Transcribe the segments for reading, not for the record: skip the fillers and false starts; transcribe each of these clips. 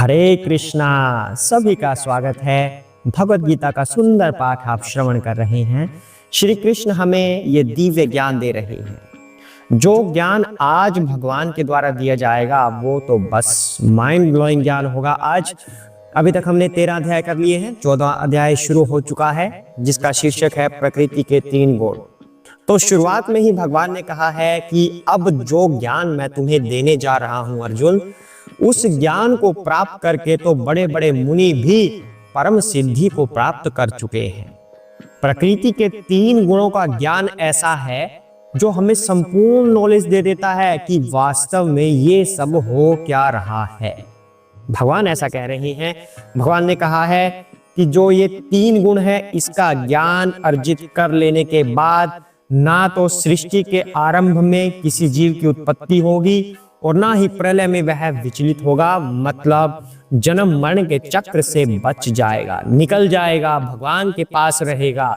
हरे कृष्णा। सभी का स्वागत है। भगवत गीता का सुंदर पाठ आप श्रवण कर रहे हैं। श्री कृष्ण हमें ये दिव्य ज्ञान दे रहे हैं। जो ज्ञान आज भगवान के द्वारा दिया जाएगा वो तो बस माइंड ब्लोइंग ज्ञान होगा। आज अभी तक हमने 13 अध्याय कर लिए हैं, 14वां अध्याय शुरू हो चुका है जिसका शीर्षक है प्रकृति के 3 गुण। तो शुरुआत में ही भगवान ने कहा है कि अब जो ज्ञान मैं तुम्हें देने जा रहा हूं अर्जुन, उस ज्ञान को प्राप्त करके तो बड़े बड़े मुनि भी परम सिद्धि को प्राप्त कर चुके हैं। प्रकृति के 3 गुणों का ज्ञान ऐसा है जो हमें संपूर्ण नॉलेज दे देता है कि वास्तव में ये सब हो क्या रहा है। भगवान ऐसा कह रहे हैं। भगवान ने कहा है कि जो ये 3 गुण है इसका ज्ञान अर्जित कर लेने के बाद ना तो सृष्टि के आरंभ में किसी जीव की उत्पत्ति होगी और ना ही प्रलय में वह विचलित होगा, मतलब जन्म मरण के चक्र से बच जाएगा, निकल जाएगा, भगवान के पास रहेगा।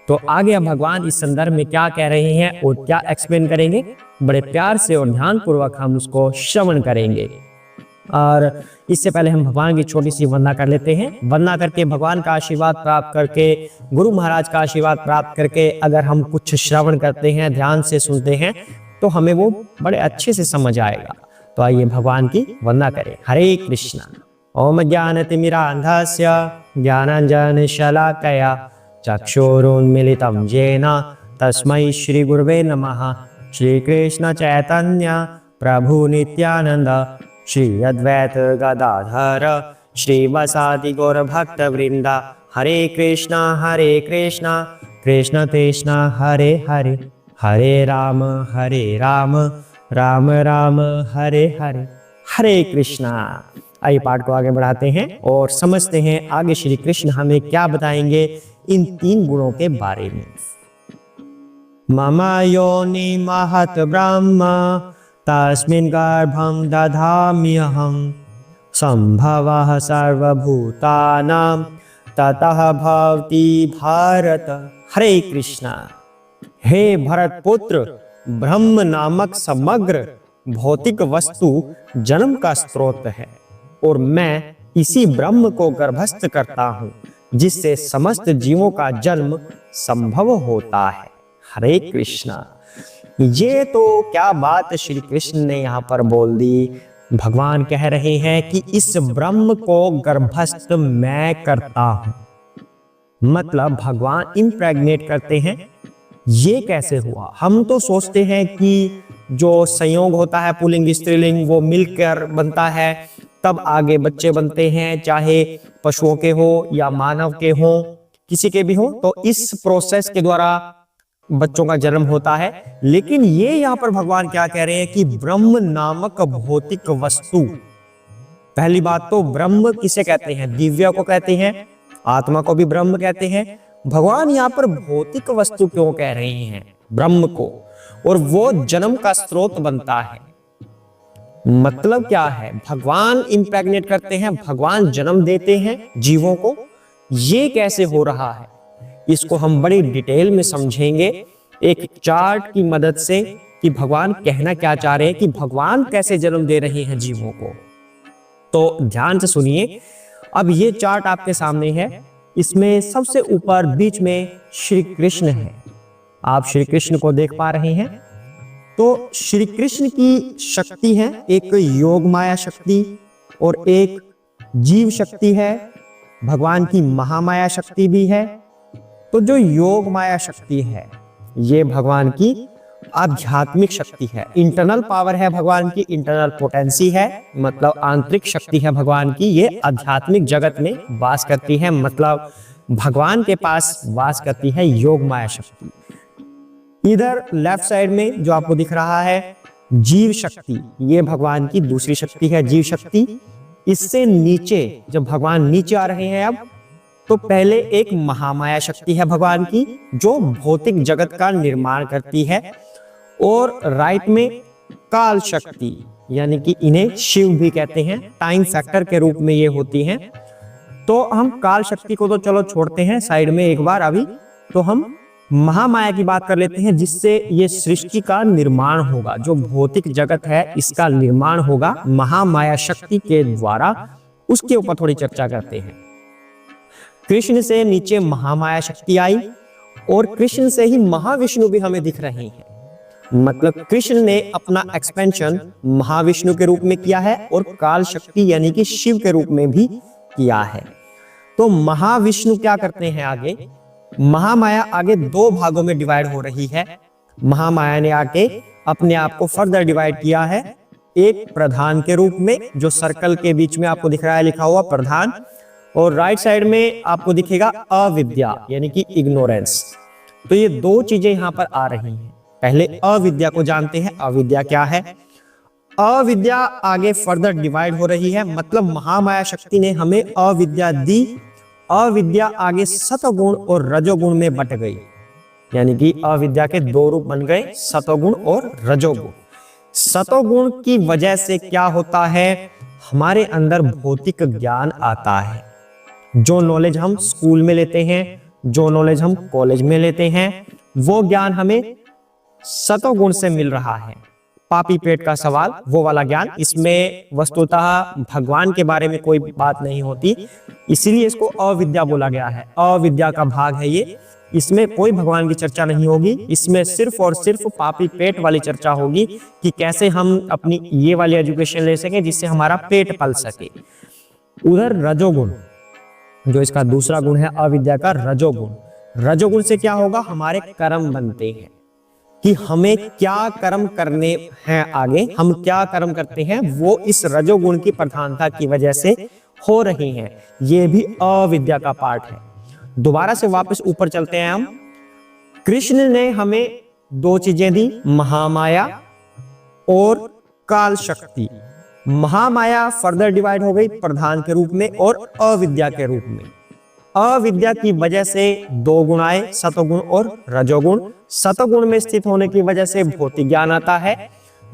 तो आगे भगवान इस संदर्भ में क्या कह रहे हैं और क्या एक्सप्लेन करेंगे, बड़े प्यार से और ध्यान पूर्वक हम उसको श्रवण करेंगे। और इससे पहले हम भगवान की छोटी सी वंदना कर लेते हैं। वंदना करके भगवान का आशीर्वाद प्राप्त करके, गुरु महाराज का आशीर्वाद प्राप्त करके अगर हम कुछ श्रवण करते हैं, ध्यान से सुनते हैं, तो हमें वो बड़े अच्छे से समझ आएगा। तो आइए भगवान की वंदना करें। हरे कृष्णा। ओम ज्ञानतिमिरान्धस्य ज्ञानाञ्जनशलाकया चक्षुरुन्मीलितं येन तस्मै श्री गुरुवे नमः। श्री कृष्ण चैतन्य प्रभु नित्यानंद श्री अद्वैत गदाधर श्रीवासादि गौर भक्त वृंदा। हरे कृष्णा कृष्ण कृष्ण हरे हरे, हरे राम राम राम हरे हरे, हरे कृष्णा। आइए पाठ को आगे बढ़ाते हैं और समझते हैं आगे श्री कृष्ण हमें क्या बताएंगे इन 3 गुणों के बारे में। मम योनि महत ब्रह्म तस्मिन् गर्भं दधाम्यहं सम्भवः सर्वभूतानां ततः भवति भारत। हरे कृष्णा। हे भरत पुत्र, ब्रह्म नामक समग्र भौतिक वस्तु जन्म का स्रोत है और मैं इसी ब्रह्म को गर्भस्थ करता हूँ जिससे समस्त जीवों का जन्म संभव होता है। हरे कृष्णा। ये तो क्या बात श्री कृष्ण ने यहाँ पर बोल दी। भगवान कह रहे हैं कि इस ब्रह्म को गर्भस्थ मैं करता हूं, मतलब भगवान इम्प्रेग्नेट करते हैं। ये कैसे हुआ? हम तो सोचते हैं कि जो संयोग होता है पुल्लिंग स्त्रीलिंग वो मिलकर बनता है, तब आगे बच्चे बनते हैं, चाहे पशुओं के हो या मानव के हो, किसी के भी हो, तो इस प्रोसेस के द्वारा बच्चों का जन्म होता है। लेकिन ये यहाँ पर भगवान क्या कह रहे हैं कि ब्रह्म नामक भौतिक वस्तु। पहली बात तो ब्रह्म किसे कहते हैं? दिव्य को कहते हैं, आत्मा को भी ब्रह्म कहते हैं। भगवान यहाँ पर भौतिक वस्तु क्यों कह रहे हैं ब्रह्म को, और वो जन्म का स्रोत बनता है? मतलब क्या है? भगवान इम्प्रेग्नेट करते हैं, भगवान जन्म देते हैं जीवों को। ये कैसे हो रहा है इसको हम बड़ी डिटेल में समझेंगे एक चार्ट की मदद से कि भगवान कहना क्या चाह रहे हैं, कि भगवान कैसे जन्म दे रहे हैं जीवों को। तो ध्यान से सुनिए। अब ये चार्ट आपके सामने है, इसमें सबसे ऊपर बीच में श्री कृष्ण है। आप श्री कृष्ण को देख पा रहे हैं। तो श्री कृष्ण की शक्ति है, एक योग माया शक्ति और एक जीव शक्ति है। भगवान की महामाया शक्ति भी है। तो जो योग माया शक्ति है ये भगवान की आध्यात्मिक शक्ति है, इंटरनल पावर है भगवान की, इंटरनल पोटेंसी है, मतलब आंतरिक शक्ति है भगवान की। ये आध्यात्मिक जगत में वास करती है, मतलब भगवान के पास वास करती है योग माया शक्ति। इधर लेफ्ट साइड में जो आपको दिख रहा है जीव शक्ति, ये भगवान की दूसरी शक्ति है, जीव शक्ति। इससे नीचे जब भगवान नीचे आ रहे हैं अब, तो पहले एक महामाया शक्ति है भगवान की जो भौतिक जगत का निर्माण करती है, और राइट में काल शक्ति, यानी कि इन्हें शिव भी कहते हैं, टाइम फैक्टर के रूप में ये होती हैं। तो हम काल शक्ति को तो चलो छोड़ते हैं साइड में एक बार अभी, तो हम महामाया की बात कर लेते हैं जिससे ये सृष्टि का निर्माण होगा। जो भौतिक जगत है इसका निर्माण होगा महामाया शक्ति के द्वारा, उसके ऊपर थोड़ी चर्चा करते हैं। कृष्ण से नीचे महामाया शक्ति आई और कृष्ण से ही महाविष्णु भी हमें दिख रहे हैं। मतलब कृष्ण ने अपना एक्सपेंशन महाविष्णु के रूप में किया है और काल शक्ति यानी कि शिव के रूप में भी किया है। तो महाविष्णु क्या करते हैं आगे, महामाया आगे दो भागों में डिवाइड हो रही है। महामाया ने आके अपने आप को फर्दर डिवाइड किया है, एक प्रधान के रूप में, जो सर्कल के बीच में आपको दिख रहा है लिखा हुआ प्रधान, और राइट साइड में आपको दिखेगा अविद्या यानी कि इग्नोरेंस। तो ये दो चीजें यहां पर आ रही हैं। पहले अविद्या को जानते हैं, अविद्या क्या है। अविद्या आगे फर्दर डिवाइड हो रही है, मतलब महामाया शक्ति ने हमें अविद्या दी। अविद्या आगे सतोगुण और रजोगुण में बट गई, यानी कि अविद्या के दो रूप बन गए, सतोगुण और रजोगुण। सतोगुण की वजह से क्या होता है, हमारे अंदर भौतिक ज्ञान आता है। जो नॉलेज हम स्कूल में लेते हैं, जो नॉलेज हम कॉलेज में लेते हैं, वो ज्ञान हमें सतोगुण से मिल रहा है। पापी पेट का सवाल, वो वाला ज्ञान, इसमें वस्तुतः भगवान के बारे में कोई बात नहीं होती, इसीलिए इसको अविद्या बोला गया है। अविद्या का भाग है ये, इसमें कोई भगवान की चर्चा नहीं होगी। इसमें सिर्फ और सिर्फ पापी पेट वाली चर्चा होगी कि कैसे हम अपनी ये वाली एजुकेशन ले सकें जिससे हमारा पेट पल सके। उधर रजोगुण, जो इसका दूसरा गुण है अविद्या का, रजोगुण। रजोगुण से क्या होगा, हमारे कर्म बनते हैं कि हमें क्या कर्म करने हैं, आगे हम क्या कर्म करते हैं, वो इस रजोगुण की प्रधानता की वजह से हो रही हैं। ये भी अविद्या का पार्ट है। दोबारा से वापस ऊपर चलते हैं हम। कृष्ण ने हमें दो चीजें दी, महामाया और काल शक्ति। महामाया फर्दर डिवाइड हो गई प्रधान के रूप में और अविद्या के रूप में। अविद्या की वजह से दो गुण आए, सतोगुण और रजोगुण। सतोगुण में स्थित होने की वजह से भौतिक ज्ञान आता है,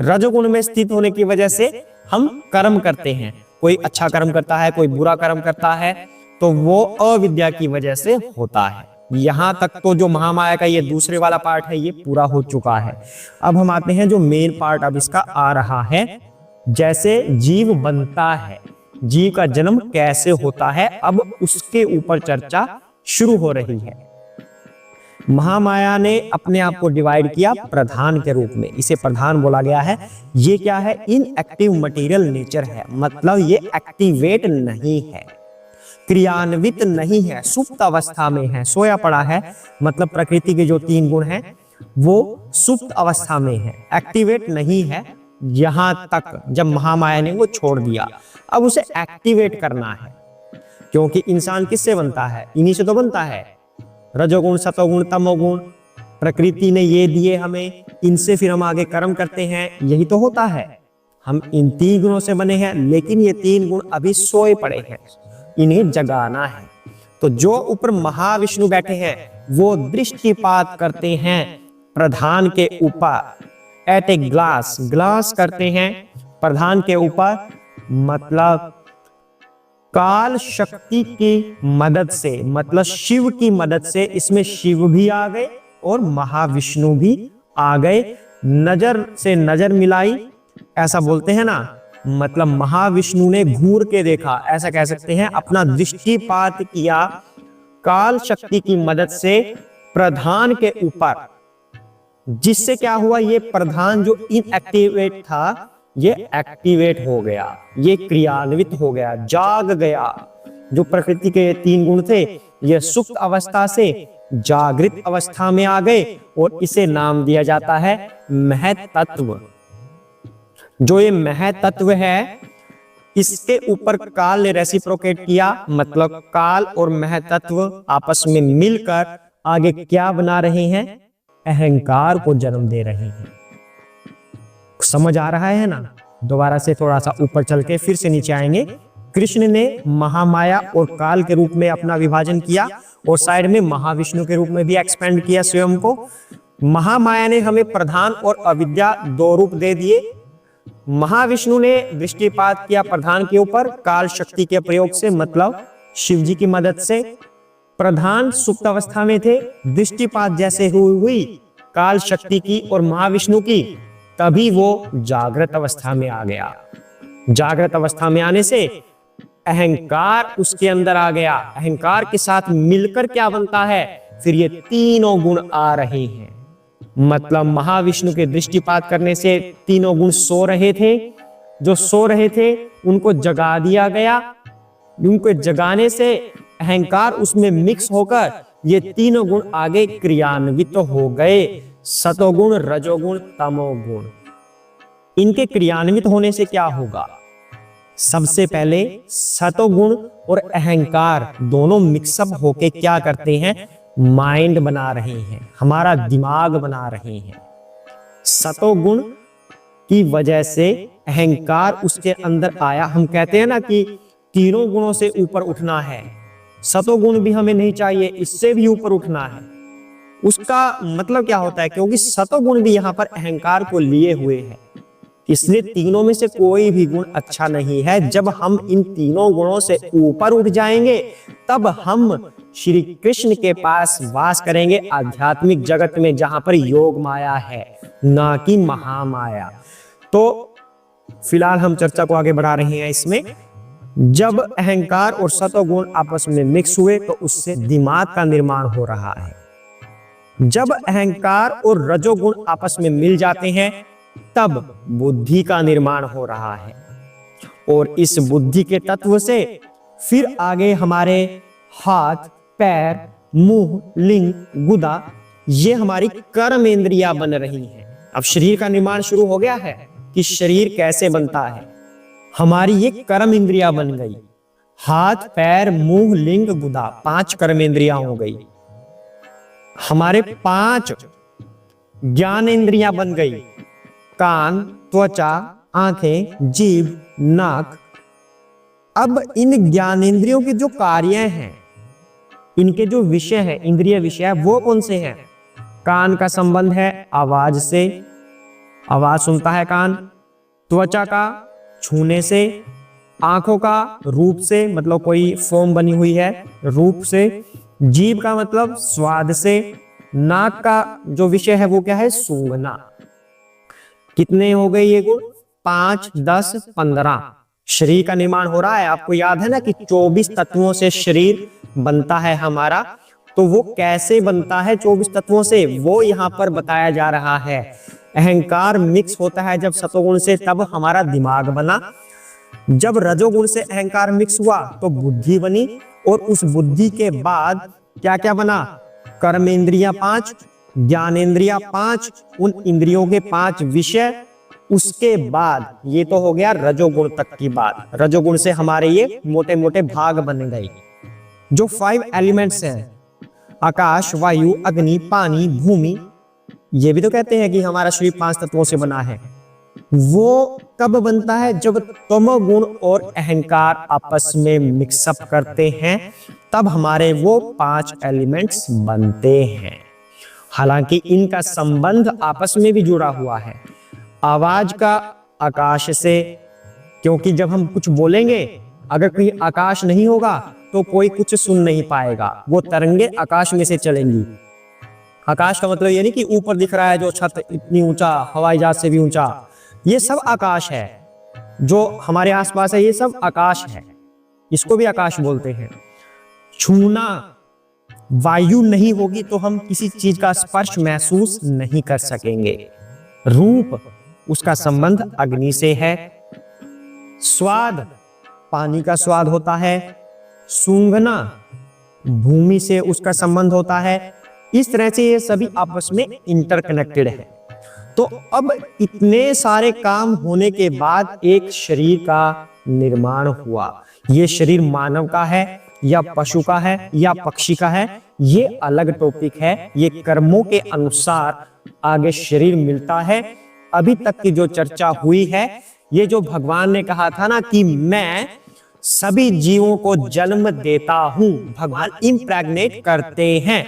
रजोगुण में स्थित होने की वजह से हम कर्म करते हैं। कोई अच्छा कर्म करता है, कोई बुरा कर्म करता है, तो वो अविद्या की वजह से होता है। यहां तक तो जो महामाया का ये दूसरे वाला पार्ट है ये पूरा हो चुका है। अब हम आते हैं जो मेन पार्ट अब इसका आ रहा है, जैसे जीव बनता है, जीव का जन्म कैसे होता है, अब उसके ऊपर चर्चा शुरू हो रही है। महामाया ने अपने आप को डिवाइड किया प्रधान के रूप में, इसे प्रधान बोला गया है। ये क्या है, इनएक्टिव मटेरियल नेचर है, मतलब ये एक्टिवेट नहीं है, क्रियान्वित नहीं है, सुप्त अवस्था में है, सोया पड़ा है। मतलब प्रकृति के जो तीन गुण हैं वो सुप्त अवस्था में है, एक्टिवेट नहीं है। यहां तक जब महामाया ने वो छोड़ दिया, अब उसे एक्टिवेट करना है, क्योंकि इंसान किससे बनता है, इन्हीं से तो बनता है। रजोगुण, सतोगुण, तमोगुण, प्रकृति ने ये दिए हमें, इनसे फिर हम आगे कर्म करते हैं, यही तो होता है। हम इन तीन गुणों से बने हैं, लेकिन ये तीन गुण अभी सोए पड़े हैं, इन्हें जगाना है। तो जो ऊपर महाविष्णु बैठे हैं वो दृष्टिपात करते हैं प्रधान के ऊपर, एट ए ग्लास, ग्लास करते हैं प्रधान के ऊपर, मतलब काल शक्ति की मदद से, मतलब शिव की मदद से। इसमें शिव भी आ गए और महाविष्णु भी आ गए, नजर से नजर मिलाई, ऐसा बोलते हैं ना, मतलब महाविष्णु ने घूर के देखा, ऐसा कह सकते हैं, अपना दृष्टिपात किया काल शक्ति की मदद से प्रधान के ऊपर, जिससे क्या हुआ, ये प्रधान जो इनएक्टिवेट था ये एक्टिवेट हो गया, ये क्रियान्वित हो गया, जाग गया। जो प्रकृति के तीन गुण थे ये सुप्त अवस्था से जागृत अवस्था में आ गए और इसे नाम दिया जाता है महतत्व। जो ये महतत्व है इसके ऊपर काल ने रेसिप्रोकेट किया, मतलब काल और महतत्व आपस में मिलकर आगे क्या बना रहे हैं, अहंकार को जन्म दे रहे हैं। समझ आ रहा है ना। दोबारा से थोड़ा सा ऊपर चल के फिर से नीचे आएंगे। कृष्ण ने महामाया और काल के रूप में अपना विभाजन किया और साइड में महाविष्णु के रूप में भी एक्सपेंड किया स्वयं को। महामाया ने हमें प्रधान और अविद्या दो रूप दे दिए। महाविष्णु ने दृष्टिपात किया प्रधान के ऊपर काल शक्ति के प्रयोग से, मतलब शिव जी की मदद से। प्रधान सुप्त अवस्था में थे, दृष्टिपात जैसे हुई काल शक्ति की और महाविष्णु की, तभी वो जागृत अवस्था में आ गया। जागृत अवस्था में आने से अहंकार उसके अंदर आ गया, अहंकार के साथ मिलकर क्या बनता है, फिर ये तीनों गुण आ रहे हैं। मतलब महाविष्णु के दृष्टिपात करने से तीनों गुण सो रहे थे, जो सो रहे थे उनको जगा दिया गया, उनको जगाने से अहंकार उसमें मिक्स होकर ये तीनों गुण आगे क्रियान्वित हो गए, सतोगुण, रजोगुण, तमोगुण। इनके क्रियान्वित होने से क्या होगा, सबसे पहले सतोगुण और अहंकार दोनों मिक्सअप होके क्या करते हैं, माइंड बना रहे हैं, हमारा दिमाग बना रहे हैं। सतोगुण की वजह से अहंकार उसके अंदर आया। हम कहते हैं ना कि तीनों गुणों से ऊपर उठना है, सतोगुण भी हमें नहीं चाहिए, इससे भी ऊपर उठना है। उसका मतलब क्या होता है, क्योंकि सतोगुण भी यहाँ पर अहंकार को लिए हुए है, इसलिए तीनों में से कोई भी गुण अच्छा नहीं है। जब हम इन तीनों गुणों से ऊपर उठ जाएंगे तब हम श्री कृष्ण के पास वास करेंगे आध्यात्मिक जगत में, जहां पर योग माया है, ना कि महामाया। तो फिलहाल हम चर्चा को आगे बढ़ा रहे हैं। इसमें जब अहंकार और सतोगुण आपस में मिक्स हुए तो उससे दिमाग का निर्माण हो रहा है। जब अहंकार और रजोगुण आपस में मिल जाते हैं तब बुद्धि का निर्माण हो रहा है, और इस बुद्धि के तत्व से फिर आगे हमारे हाथ, पैर, मुंह, लिंग, गुदा, ये हमारी कर्म इंद्रियां बन रही हैं। अब शरीर का निर्माण शुरू हो गया है कि शरीर कैसे बनता है, हमारी ये कर्म इंद्रियां बन गई। हाथ, पैर, मुंह, लिंग, गुदा, 5 कर्म इंद्रियां हो गई। हमारे 5 ज्ञान इंद्रियां बन गई, कान, त्वचा, आंखें, जीभ, नाक। अब इन ज्ञानेंद्रियों के जो कार्य हैं, इनके जो विषय है, इंद्रिय विषय है, वो कौन से हैं? कान का संबंध है आवाज से, आवाज सुनता है कान। त्वचा का छूने से, आंखों का रूप से, मतलब कोई फॉर्म बनी हुई है रूप से। जीभ का मतलब स्वाद से। नाक का जो विषय है वो क्या है, सूंघना। कितने हो गए ये गुण? 5, 10, 15। शरीर का निर्माण हो रहा है। आपको याद है ना कि 24 तत्वों से शरीर बनता है हमारा, तो वो कैसे बनता है 24 तत्वों से, वो यहाँ पर बताया जा रहा है। अहंकार मिक्स होता है जब सतोगुण से, तब हमारा दिमाग बना। जब रजोगुण से अहंकार मिक्स हुआ तो बुद्धि बनी, और उस बुद्धि के बाद क्या क्या बना? कर्मेंद्रियां 5, ज्ञानेंद्रियां 5, उन इंद्रियों के 5 विषय। उसके बाद ये तो हो गया रजोगुण तक की बात। रजोगुण से हमारे ये मोटे मोटे भाग बन गए। जो 5 एलिमेंट्स हैं, आकाश, वायु, अग्नि, पानी, भूमि, ये भी तो कहते हैं कि हमारा शरीर 5 तत्वों से बना है। वो कब बनता है? जब तमोगुण और अहंकार आपस में मिक्सअप करते हैं, तब हमारे वो 5 एलिमेंट्स बनते हैं। हालांकि इनका संबंध आपस में भी जुड़ा हुआ है। आवाज का आकाश से, क्योंकि जब हम कुछ बोलेंगे, अगर कहीं आकाश नहीं होगा तो कोई कुछ सुन नहीं पाएगा, वो तरंगे आकाश में से चलेंगी। आकाश का मतलब ये नहीं कि ऊपर दिख रहा है जो छत इतनी ऊंचा, हवाई जहाज से भी ऊंचा, ये सब आकाश है। जो हमारे आसपास है ये सब आकाश है, इसको भी आकाश बोलते हैं। छूना, वायु नहीं होगी तो हम किसी चीज का स्पर्श महसूस नहीं कर सकेंगे। रूप, उसका संबंध अग्नि से है। स्वाद, पानी का स्वाद होता है। सूंघना, भूमि से उसका संबंध होता है। इस तरह से ये सभी आपस में इंटरकनेक्टेड है। तो अब इतने सारे काम होने के बाद एक शरीर का निर्माण हुआ। ये शरीर मानव का है या पशु का है या पक्षी का है, ये अलग टॉपिक है। ये कर्मों के अनुसार आगे शरीर मिलता है। अभी तक की जो चर्चा हुई है, ये जो भगवान ने कहा था ना कि मैं सभी जीवों को जन्म देता हूं, भगवान इम्प्रेग्नेट करते हैं,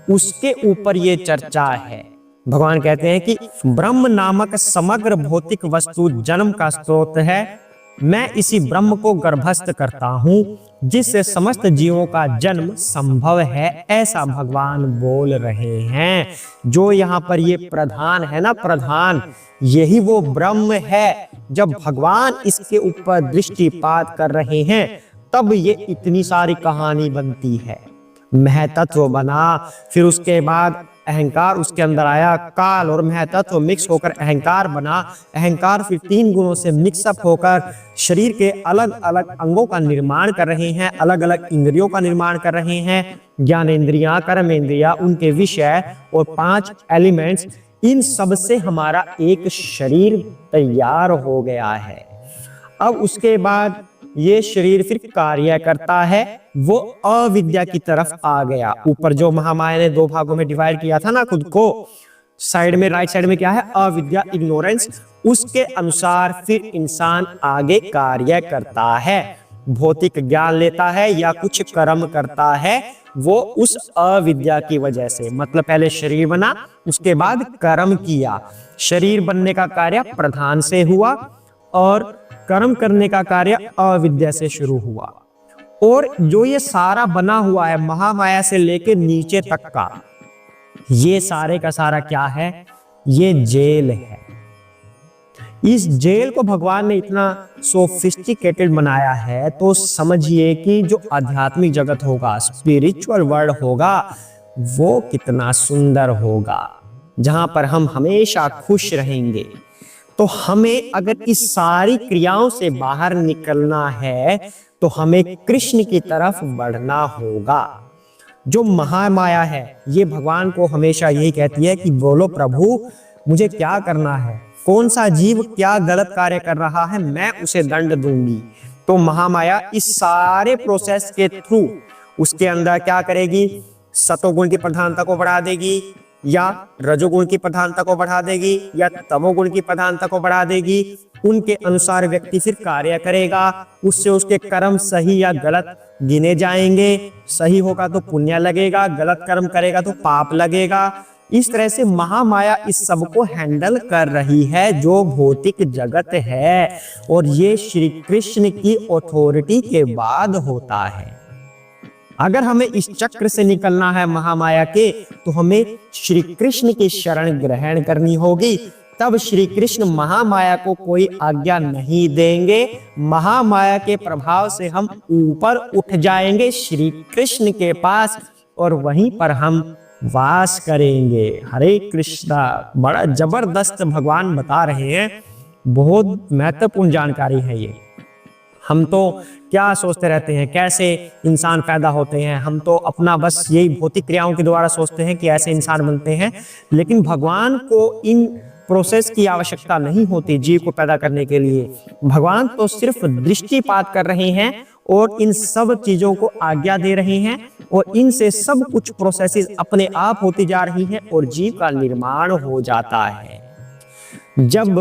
उसके ऊपर ये चर्चा है। भगवान कहते हैं कि ब्रह्म नामक समग्र भौतिक वस्तु जन्म का स्रोत है। मैं इसी ब्रह्म को गर्भस्थ करता हूं, जिससे समस्त जीवों का जन्म संभव है, ऐसा भगवान बोल रहे हैं। जो यहाँ पर ये प्रधान है ना, प्रधान, यही वो ब्रह्म है। जब भगवान इसके ऊपर दृष्टिपात कर रहे हैं तब ये इतनी सारी कहानी बनती है। महतत्व बना, फिर उसके बाद अहंकार उसके अंदर आया, काल और महतत्व मिक्स होकर अहंकार बना, अहंकार फिर 3 गुणों से मिक्सअप होकर शरीर के अलग अलग अंगों का निर्माण कर रहे हैं, अलग अलग इंद्रियों का निर्माण कर रहे हैं, ज्ञानेंद्रियां, कर्मेंद्रियां, उनके विषय और 5 एलिमेंट्स, इन सब से हमारा एक शरीर तैयार हो गया है। अब उसके बाद ये शरीर फिर कार्य करता है, वो अविद्या की तरफ आ गया। ऊपर जो महामाया ने 2 भागों में डिवाइड किया था ना खुद को, साइड में राइट साइड में क्या है, अविद्या, इग्नोरेंस, उसके अनुसार फिर इंसान आगे कार्य करता है, भौतिक ज्ञान लेता है या कुछ कर्म करता है, वो उस अविद्या की वजह से। मतलब पहले शरीर बना, उसके बाद कर्म किया। शरीर बनने का कार्य प्रधान से हुआ और कर्म करने का कार्य अविद्या से शुरू हुआ। और जो ये सारा बना हुआ है महामाया से लेके नीचे तक का, ये सारे का सारा क्या है, ये जेल है। इस जेल को भगवान ने इतना सोफिस्टिकेटेड बनाया है, तो समझिए कि जो आध्यात्मिक जगत होगा, स्पिरिचुअल वर्ल्ड होगा, वो कितना सुंदर होगा, जहां पर हम हमेशा खुश रहेंगे। तो हमें अगर इस सारी क्रियाओं से बाहर निकलना है तो हमें कृष्ण की तरफ बढ़ना होगा। जो महामाया है ये भगवान को हमेशा यही कहती है कि बोलो प्रभु, मुझे क्या करना है, कौन सा जीव क्या गलत कार्य कर रहा है, मैं उसे दंड दूंगी। तो महामाया इस सारे प्रोसेस के थ्रू उसके अंदर क्या करेगी, सतोगुण की प्रधानता को बढ़ा देगी, या रजोगुण की प्रधानता को बढ़ा देगी, या तमोगुण की प्रधानता को बढ़ा देगी। उनके अनुसार व्यक्ति फिर कार्य करेगा, उससे उसके कर्म सही या गलत गिने जाएंगे। सही होगा तो पुण्य लगेगा, गलत कर्म करेगा तो पाप लगेगा। इस तरह से महामाया इस सब को हैंडल कर रही है जो भौतिक जगत है, और ये श्री कृष्ण की अथॉरिटी के बाद होता है। अगर हमें इस चक्र से निकलना है महामाया के, तो हमें श्री कृष्ण की शरण ग्रहण करनी होगी। तब श्री कृष्ण महामाया को कोई आज्ञा नहीं देंगे, महामाया के प्रभाव से हम ऊपर उठ जाएंगे श्री कृष्ण के पास, और वहीं पर हम वास करेंगे। हरे कृष्णा। बड़ा जबरदस्त भगवान बता रहे हैं, बहुत महत्वपूर्ण जानकारी है ये। हम तो क्या सोचते रहते हैं कैसे इंसान पैदा होते हैं, हम तो अपना बस यही भौतिक क्रियाओं के द्वारा सोचते हैं कि ऐसे इंसान बनते हैं, लेकिन भगवान को इन प्रोसेस की आवश्यकता नहीं होती जीव को पैदा करने के लिए। भगवान तो सिर्फ दृष्टिपात कर रहे हैं और इन सब चीजों को आज्ञा दे रहे हैं, और इनसे सब कुछ प्रोसेसेस अपने आप होती जा रही हैं और जीव का निर्माण हो जाता है। जब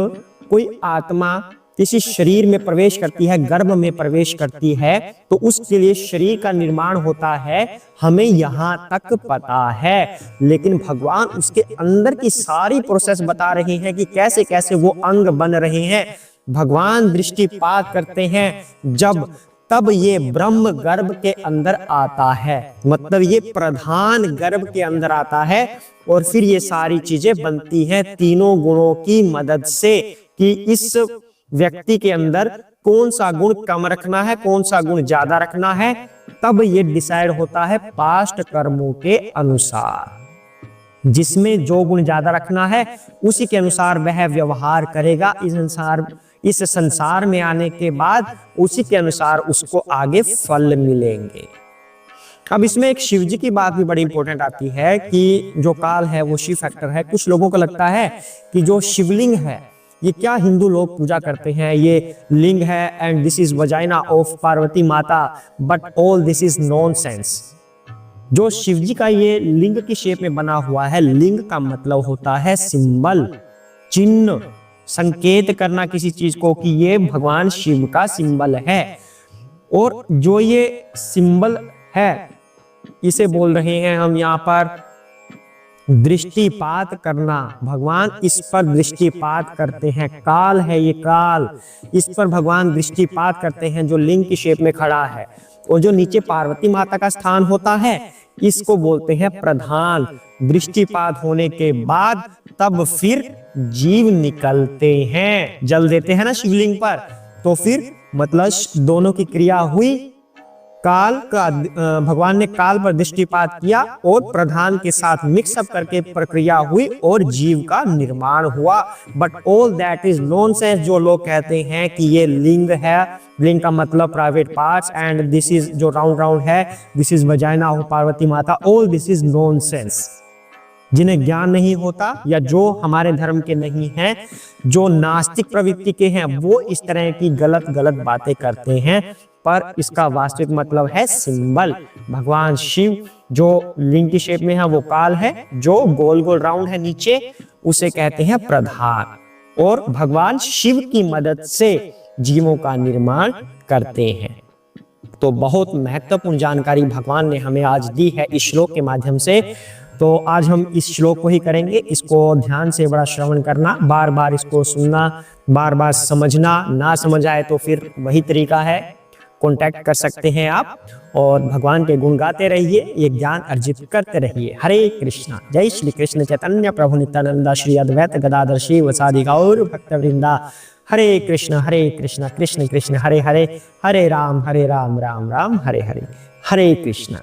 कोई आत्मा किसी शरीर में प्रवेश करती है, गर्भ में प्रवेश करती है, तो उसके लिए शरीर का निर्माण होता है, हमें यहाँ तक पता है। लेकिन भगवान उसके अंदर की सारी प्रोसेस बता रहे हैं कि कैसे कैसे वो अंग बन रहे हैं। भगवान दृष्टिपात करते हैं जब तब ये ब्रह्म गर्भ के अंदर आता है, मतलब ये प्रधान गर्भ के अंदर आता है, और फिर ये सारी चीजें बनती हैं तीनों गुणों की मदद से, कि इस व्यक्ति के अंदर कौन सा गुण कम रखना है, कौन सा गुण ज्यादा रखना है। तब ये डिसाइड होता है पास्ट कर्मों के अनुसार। जिसमें जो गुण ज्यादा रखना है उसी के अनुसार वह व्यवहार करेगा इस संसार में आने के बाद, उसी के अनुसार उसको आगे फल मिलेंगे। अब इसमें एक शिव जी की बात भी बड़ी इंपॉर्टेंट आती है कि जो काल है वो शिव फैक्टर है। कुछ लोगों को लगता है कि जो शिवलिंग है ये क्या हिंदू लोग पूजा करते हैं, ये लिंग है and this is vagina of Parvati Mata, but all this is nonsense. जो शिव जी का ये लिंग की शेप में बना हुआ है, लिंग का मतलब होता है सिंबल, चिन्ह, संकेत करना किसी चीज को कि ये भगवान शिव का सिंबल है। और जो ये सिंबल है इसे बोल रहे हैं हम यहाँ पर दृष्टिपात करना। भगवान इस पर दृष्टिपात करते हैं, काल है ये काल, इस पर भगवान दृष्टिपात करते हैं जो लिंग की शेप में खड़ा है। और जो नीचे पार्वती माता का स्थान होता है इसको बोलते हैं प्रधान। दृष्टिपात होने के बाद तब फिर जीव निकलते हैं, जल देते हैं ना शिवलिंग पर, तो फिर मतलब दोनों की क्रिया हुई काल का भगवान ने काल पर दृष्टिपात किया और प्रधान के साथ मिक्सअप करके प्रक्रिया हुई और जीव का निर्माण हुआ। But all that is nonsense. जो लोग कहते हैं कि ये लिंग है, लिंग का मतलब private parts, and this is जो राउंड राउंड है this is vagina of Parvati माता, ऑल दिस इज नॉनसेंस। जिन्हें ज्ञान नहीं होता या जो हमारे धर्म के नहीं हैं, जो नास्तिक प्रवृत्ति के हैं, वो इस तरह की गलत गलत बातें करते हैं। पर इसका वास्तविक मतलब है सिंबल। भगवान शिव जो लिंग की शेप में है वो काल है, जो गोल गोल राउंड है नीचे उसे कहते हैं प्रधान, और भगवान शिव की मदद से जीवों का निर्माण करते हैं। तो बहुत महत्वपूर्ण जानकारी भगवान ने हमें आज दी है इस श्लोक के माध्यम से। तो आज हम इस श्लोक को ही करेंगे। इसको ध्यान से बड़ा श्रवण करना, बार बार इसको सुनना, बार बार समझना। ना समझ आए तो फिर वही तरीका है, कांटेक्ट कर सकते हैं आप, और भगवान के गुण गाते रहिए, ये ज्ञान अर्जित करते रहिए। हरे कृष्णा। जय श्री कृष्ण चैतन्य प्रभु नित्यानंदा श्री अद्वैत गदाधर शिव सादि गौर भक्त वृंदा। हरे कृष्ण कृष्ण कृष्ण हरे हरे, हरे राम राम राम हरे हरे। हरे कृष्ण।